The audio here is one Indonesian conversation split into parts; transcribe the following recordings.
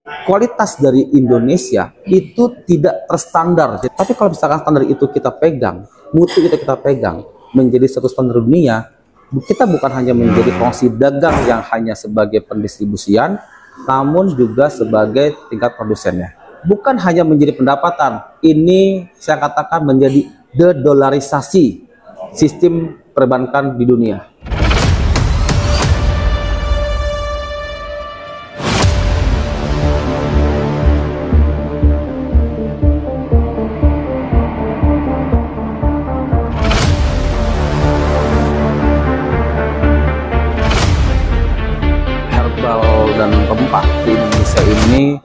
kualitas dari Indonesia itu tidak terstandar. Tapi kalau misalkan standar itu kita pegang, mutu itu kita pegang menjadi satu standar dunia, kita bukan hanya menjadi fungsi dagang yang hanya sebagai pendistribusian, namun juga sebagai tingkat produsennya. Bukan hanya menjadi pendapatan, ini saya katakan menjadi de-dolarisasi sistem perbankan di dunia. Dan rempah di Indonesia ini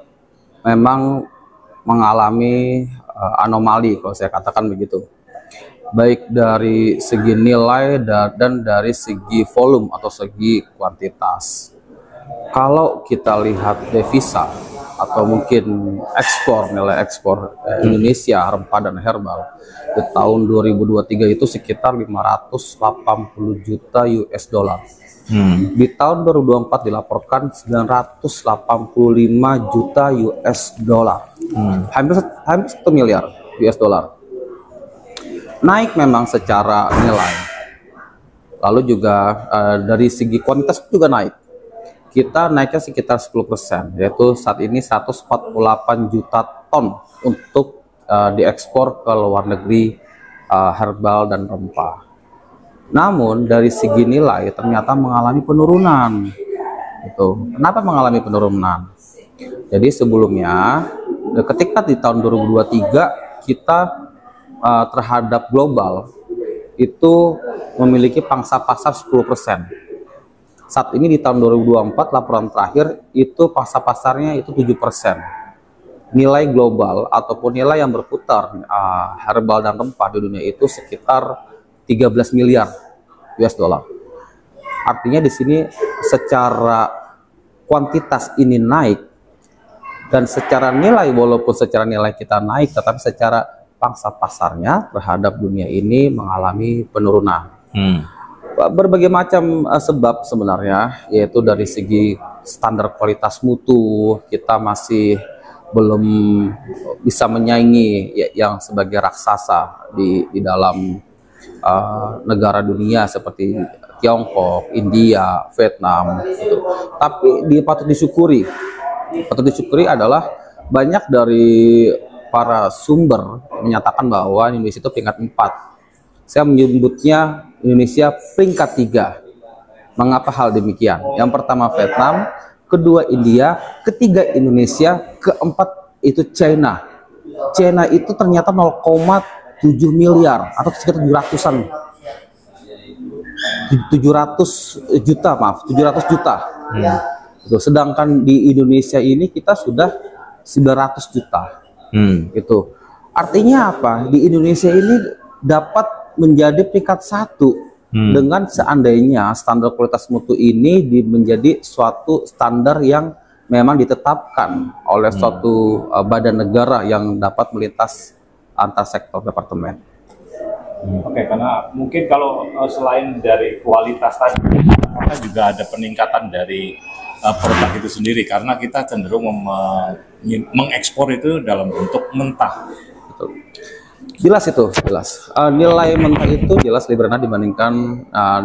memang mengalami anomali, kalau saya katakan begitu, baik dari segi nilai dan dari segi volume atau segi kuantitas. Kalau kita lihat devisa atau mungkin ekspor, nilai ekspor Indonesia rempah dan herbal di tahun 2023 itu sekitar 580 juta US dollar. Di tahun 2024 dilaporkan 985 juta US dollar. Hampir 1 miliar US dollar. Naik memang secara nilai. Lalu juga dari segi kuantitas juga naik. Kita naiknya sekitar 10%, yaitu saat ini 148 juta ton untuk diekspor ke luar negeri herbal dan rempah. Namun dari segi nilai ternyata mengalami penurunan. Kenapa mengalami penurunan? Jadi sebelumnya ketika di tahun 2023 kita terhadap global itu memiliki pangsa pasar 10%. Saat ini di tahun 2024 laporan terakhir itu pangsa pasarnya itu 7%. Nilai global ataupun nilai yang berputar herbal dan rempah di dunia itu sekitar 13 miliar US dollar. Artinya di sini secara kuantitas ini naik dan secara nilai, walaupun secara nilai kita naik, tetapi secara pangsa pasarnya terhadap dunia ini mengalami penurunan. Berbagai macam sebab sebenarnya, yaitu dari segi standar kualitas mutu kita masih belum bisa menyaingi yang sebagai raksasa di dalam negara dunia seperti Tiongkok, India, Vietnam, gitu. Tapi patut disyukuri adalah banyak dari para sumber menyatakan bahwa Indonesia itu peringkat 4. Saya menyebutnya Indonesia peringkat 3. Mengapa hal demikian? Yang pertama Vietnam, kedua India, ketiga Indonesia, keempat itu China. China itu ternyata 0,7 miliar atau sekitar 700 juta. Sedangkan di Indonesia ini kita sudah 900 juta. Gitu. Artinya apa? Di Indonesia ini dapat menjadi peringkat 1 dengan seandainya standar kualitas mutu ini menjadi suatu standar yang memang ditetapkan oleh suatu badan negara yang dapat melintas antar sektor departemen. Oke, karena mungkin kalau selain dari kualitas tadi, apakah juga ada peningkatan dari produk itu sendiri, karena kita cenderung mengekspor itu dalam bentuk mentah. Betul. Jelas itu, jelas. Nilai mentah itu jelas lebih rendah dibandingkan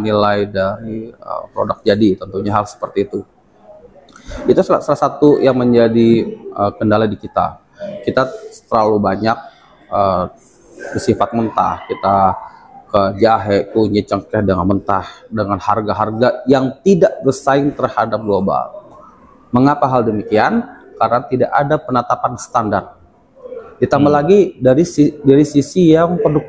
nilai dari produk jadi, tentunya hal seperti itu. Itu salah satu yang menjadi kendala di kita. Kita terlalu banyak bersifat mentah, kita ke jahe, kunyit, cengkeh dengan mentah, dengan harga-harga yang tidak bersaing terhadap global. Mengapa hal demikian? Karena tidak ada penetapan standar. Ditambah lagi dari sisi yang produk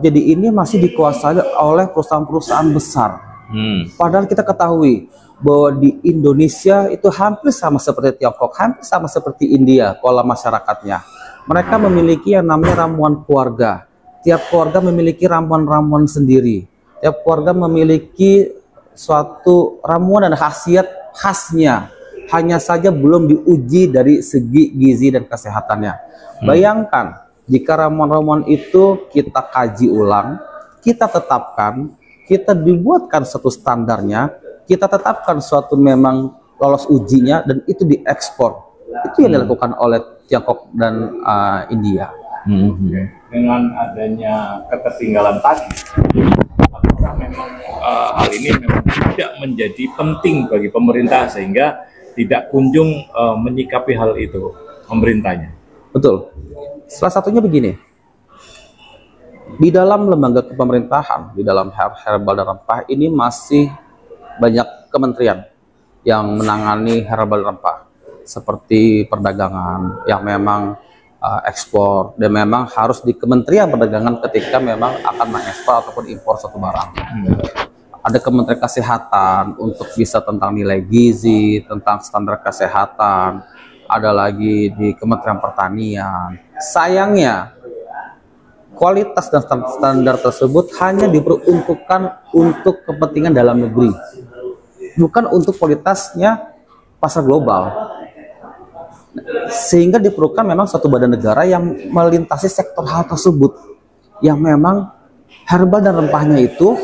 jadi ini masih dikuasai oleh perusahaan-perusahaan besar. Padahal kita ketahui bahwa di Indonesia itu hampir sama seperti Tiongkok, hampir sama seperti India pola masyarakatnya. Mereka memiliki yang namanya ramuan keluarga. Tiap keluarga memiliki ramuan-ramuan sendiri. Tiap keluarga memiliki suatu ramuan dan khasiat khasnya. Hanya saja belum diuji dari segi gizi dan kesehatannya. Bayangkan jika ramuan-ramuan itu kita kaji ulang, kita tetapkan, kita dibuatkan satu standarnya, kita tetapkan suatu memang lolos ujinya dan itu diekspor. Itu yang dilakukan oleh Tiongkok dan India. Dengan adanya ketertinggalan tadi, apakah memang hal ini memang tidak menjadi penting bagi pemerintah sehingga tidak kunjung menyikapi hal itu pemerintahnya? Betul. Salah satunya begini, di dalam lembaga kepemerintahan, di dalam herbal dan rempah ini masih banyak kementerian yang menangani herbal dan rempah, seperti perdagangan yang memang ekspor, dan memang harus di Kementerian Perdagangan ketika memang akan mengekspor ataupun impor suatu barang. Ada Kementerian Kesehatan untuk bisa tentang nilai gizi, tentang standar kesehatan. Ada lagi di Kementerian Pertanian. Sayangnya kualitas dan standar tersebut hanya diperuntukkan untuk kepentingan dalam negeri, bukan untuk kualitasnya pasar global. Sehingga diperlukan memang suatu badan negara yang melintasi sektor hal tersebut, yang memang herbal dan rempahnya itu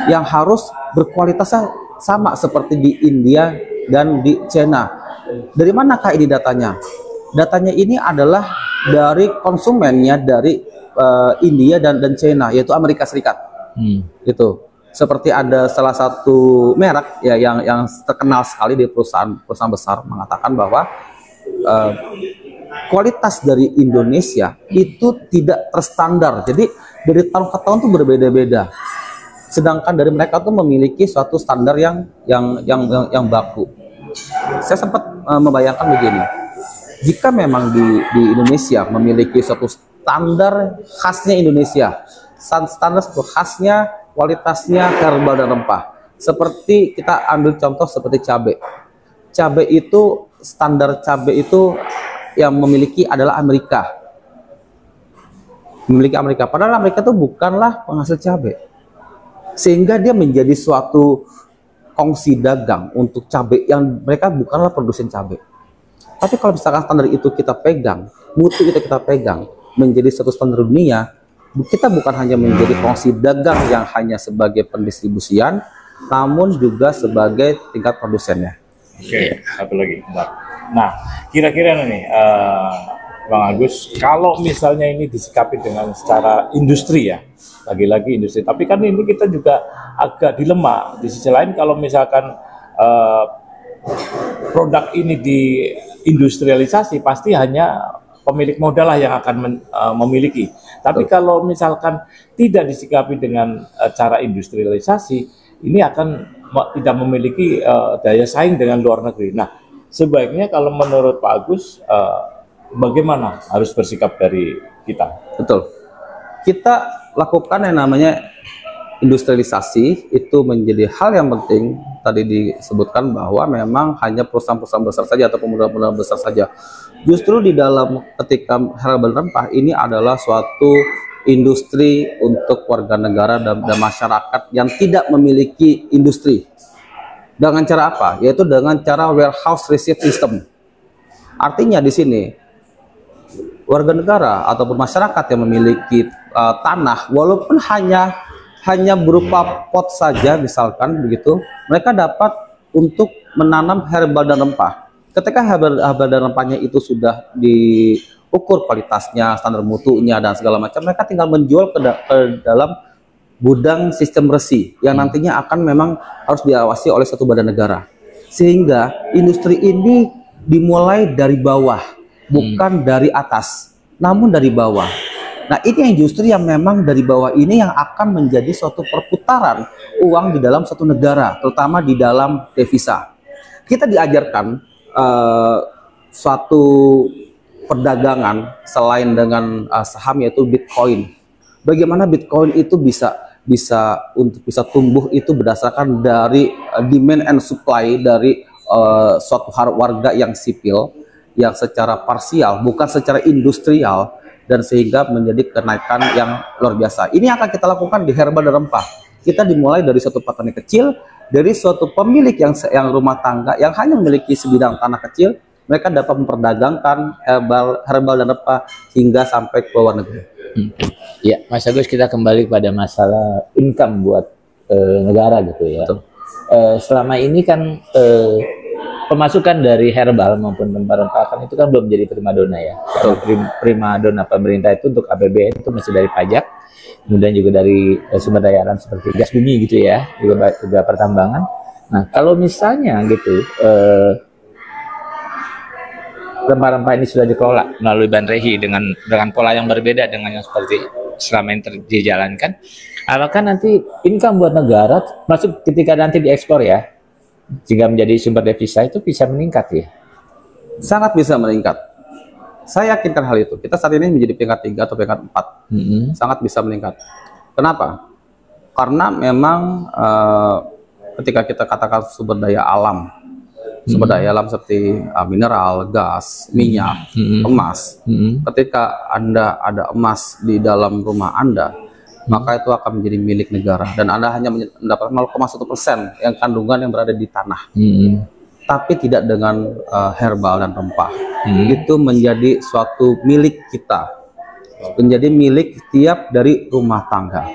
yang harus berkualitasnya sama seperti di India dan di China. Dari manakah ini datanya? Datanya ini adalah dari konsumennya dari India dan China, yaitu Amerika Serikat. Itu seperti ada salah satu merek ya yang terkenal sekali di perusahaan besar mengatakan bahwa kualitas dari Indonesia itu tidak terstandar. Jadi dari tahun ke tahun itu berbeda-beda. Sedangkan dari mereka tuh memiliki suatu standar yang baku. Saya sempat membayangkan begini. Jika memang di Indonesia memiliki suatu standar khasnya Indonesia, standar suatu khasnya kualitasnya herbal dan rempah. Seperti kita ambil contoh seperti cabai. Cabai itu standar cabai itu yang memiliki adalah Amerika. Memiliki Amerika. Padahal Amerika itu bukanlah penghasil cabai. Sehingga dia menjadi suatu kongsi dagang untuk cabai yang mereka bukanlah produsen cabai. Tapi kalau misalkan standar itu kita pegang, mutu itu kita pegang, menjadi suatu standar dunia, kita bukan hanya menjadi kongsi dagang yang hanya sebagai pendistribusian, namun juga sebagai tingkat produsennya. Oke, satu lagi. Bentar. Nah, kira-kira nih, Bang Agus, kalau misalnya ini disikapi dengan secara industri ya, lagi-lagi industri, tapi kan ini kita juga agak dilema. Di sisi lain, kalau misalkan produk ini diindustrialisasi, pasti hanya pemilik modal lah yang akan memiliki. Tapi kalau misalkan tidak disikapi dengan cara industrialisasi, ini akan tidak memiliki daya saing dengan luar negeri. Nah, sebaiknya kalau menurut Pak Agus, bagaimana harus bersikap dari kita? Betul. Kita lakukan yang namanya industrialisasi, itu menjadi hal yang penting. Tadi disebutkan bahwa memang hanya perusahaan-perusahaan besar saja atau pemuda-pemuda besar saja. Justru di dalam ketika herbal rempah ini adalah suatu industri untuk warga negara dan masyarakat yang tidak memiliki industri. Dengan cara apa? Yaitu dengan cara warehouse receipt system. Artinya di sini warga negara ataupun masyarakat yang memiliki tanah, walaupun hanya berupa pot saja misalkan begitu, mereka dapat untuk menanam herbal dan rempah. Ketika herbal dan rempahnya itu sudah diukur kualitasnya, standar mutunya dan segala macam, mereka tinggal menjual ke dalam gudang sistem resi yang nantinya akan memang harus diawasi oleh satu badan negara. Sehingga industri ini dimulai dari bawah, bukan dari atas, namun dari bawah. Nah, ini yang justru yang memang dari bawah ini yang akan menjadi suatu perputaran uang di dalam satu negara, terutama di dalam devisa. Kita diajarkan suatu perdagangan selain dengan saham, yaitu Bitcoin. Bagaimana Bitcoin itu bisa tumbuh itu berdasarkan dari demand and supply dari suatu warga yang sipil, yang secara parsial, bukan secara industrial, dan sehingga menjadi kenaikan yang luar biasa. Ini akan kita lakukan di herbal dan rempah. Kita dimulai dari suatu petani kecil, dari suatu pemilik yang rumah tangga yang hanya memiliki sebidang tanah kecil, mereka dapat memperdagangkan herbal dan rempah hingga sampai ke luar negeri. Ya, Mas Agus, kita kembali pada masalah income buat negara gitu ya. Selama ini kan pemasukan dari herbal maupun rempah-rempah kan itu kan belum jadi primadona ya. Kalau primadona pemerintah itu untuk APBN itu masih dari pajak, kemudian juga dari sumber daya alam seperti gas bumi gitu ya, juga pertambangan. Nah, kalau misalnya gitu rempah-rempah ini sudah dikelola melalui Banrehi dengan pola yang berbeda dengan yang seperti selama ini dijalankan, apakah nanti income buat negara masuk ketika nanti diekspor ya, sehingga menjadi sumber devisa itu bisa meningkat ya? Sangat bisa meningkat. Saya yakinkan hal itu. Kita saat ini menjadi peringkat 3 atau peringkat 4. Sangat bisa meningkat. Kenapa? Karena memang ketika kita katakan sumber daya alam seperti mineral, gas, minyak, emas. Ketika Anda ada emas di dalam rumah Anda, maka itu akan menjadi milik negara dan Anda hanya mendapatkan 0,1% yang kandungan yang berada di tanah. Tapi tidak dengan herbal dan rempah. Itu menjadi suatu milik kita, menjadi milik tiap dari rumah tangga.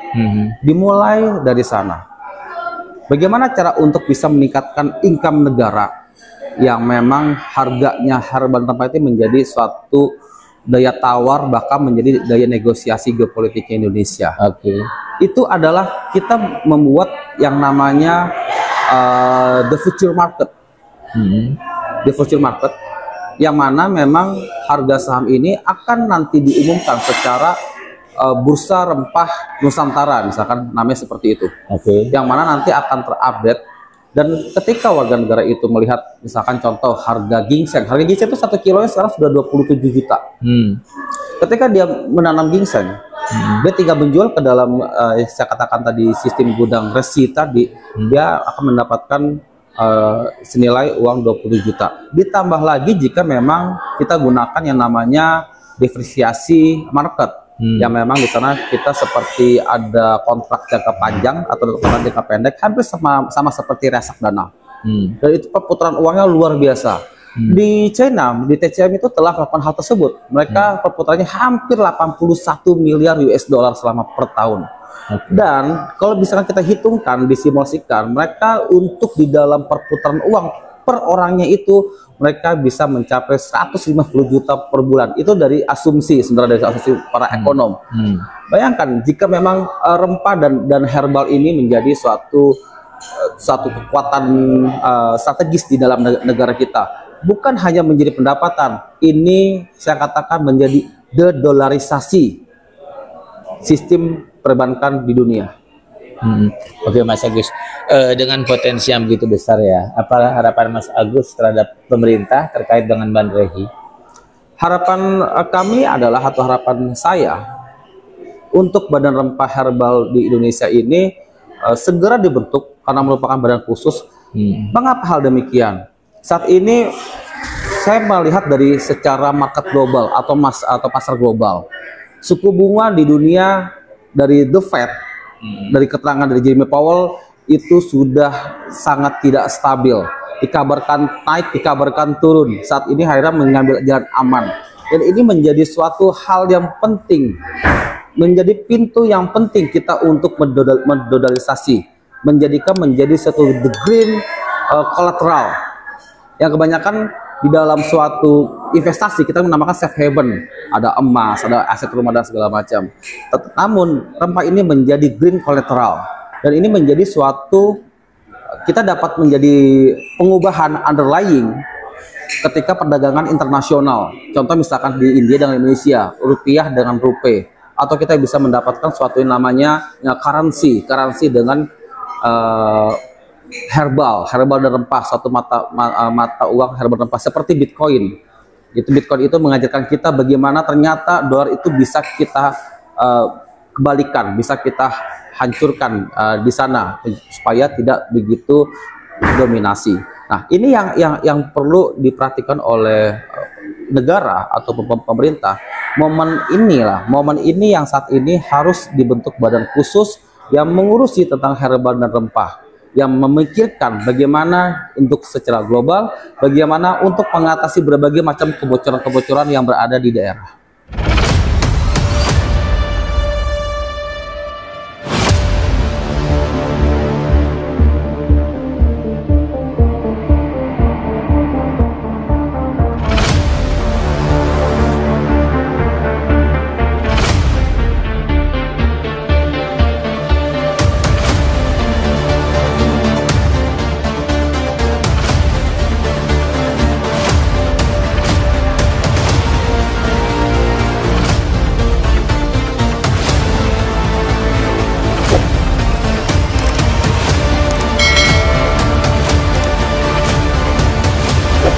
Dimulai dari sana. Bagaimana cara untuk bisa meningkatkan income negara yang memang harganya herbal dan rempah itu menjadi suatu daya tawar, bahkan menjadi daya negosiasi geopolitik Indonesia. Itu adalah kita membuat yang namanya the future market. The future market yang mana memang harga saham ini akan nanti diumumkan secara bursa rempah Nusantara, misalkan namanya seperti itu. Yang mana nanti akan terupdate. Dan ketika warga negara itu melihat misalkan contoh harga ginseng itu 1 kilonya sekarang sudah 27 juta. Ketika dia menanam ginseng, dia tinggal menjual ke dalam saya katakan tadi sistem gudang resi tadi, dia akan mendapatkan senilai uang 20 juta. Ditambah lagi jika memang kita gunakan yang namanya diferensiasi market. Yang memang di sana kita seperti ada kontrak jangka panjang atau kontrak jangka pendek, hampir sama seperti reksadana. Dan itu perputaran uangnya luar biasa. Di China, di TCM itu telah melakukan hal tersebut. Mereka perputarannya hampir 81 miliar US dollar selama per tahun. Dan kalau misalkan kita hitungkan, disimulasikan, mereka untuk di dalam perputaran uang per orangnya itu mereka bisa mencapai 150 juta per bulan. Itu dari asumsi, sebenarnya dari asumsi para ekonom. Bayangkan jika memang rempah dan herbal ini menjadi suatu kekuatan strategis di dalam negara kita. Bukan hanya menjadi pendapatan, ini saya katakan menjadi de-dollarisasi sistem perbankan di dunia. Oke Mas Agus, dengan potensi yang begitu besar ya, apa harapan Mas Agus terhadap pemerintah terkait dengan Banrehi? Harapan kami adalah, atau harapan saya, untuk badan rempah herbal di Indonesia ini segera dibentuk karena merupakan badan khusus. Mengapa hal demikian? Saat ini saya melihat dari secara market global atau pasar global, suku bunga di dunia dari The Fed, dari keterangan dari Jeremy Powell itu sudah sangat tidak stabil. Dikabarkan naik, dikabarkan turun. Saat ini akhirnya mengambil jalan aman. Dan ini menjadi suatu hal yang penting, menjadi pintu yang penting kita untuk mendollarisasi, menjadi suatu the green collateral yang kebanyakan di dalam suatu investasi kita menamakan safe haven, ada emas, ada aset rumah dan segala macam. Namun rempah ini menjadi green collateral dan ini menjadi suatu, kita dapat menjadi pengubahan underlying ketika perdagangan internasional. Contoh misalkan di India dengan Indonesia, rupiah dengan rupiah, atau kita bisa mendapatkan suatu yang namanya currency dengan herbal dan rempah, satu mata uang herbal rempah seperti Bitcoin. Bitcoin itu mengajarkan kita bagaimana ternyata dolar itu bisa kita kebalikan, bisa kita hancurkan di sana supaya tidak begitu dominasi. Nah, ini yang perlu diperhatikan oleh negara atau pemerintah. Momen ini yang saat ini harus dibentuk badan khusus yang mengurusi tentang herbal dan rempah, yang memikirkan bagaimana untuk secara global, bagaimana untuk mengatasi berbagai macam kebocoran-kebocoran yang berada di daerah.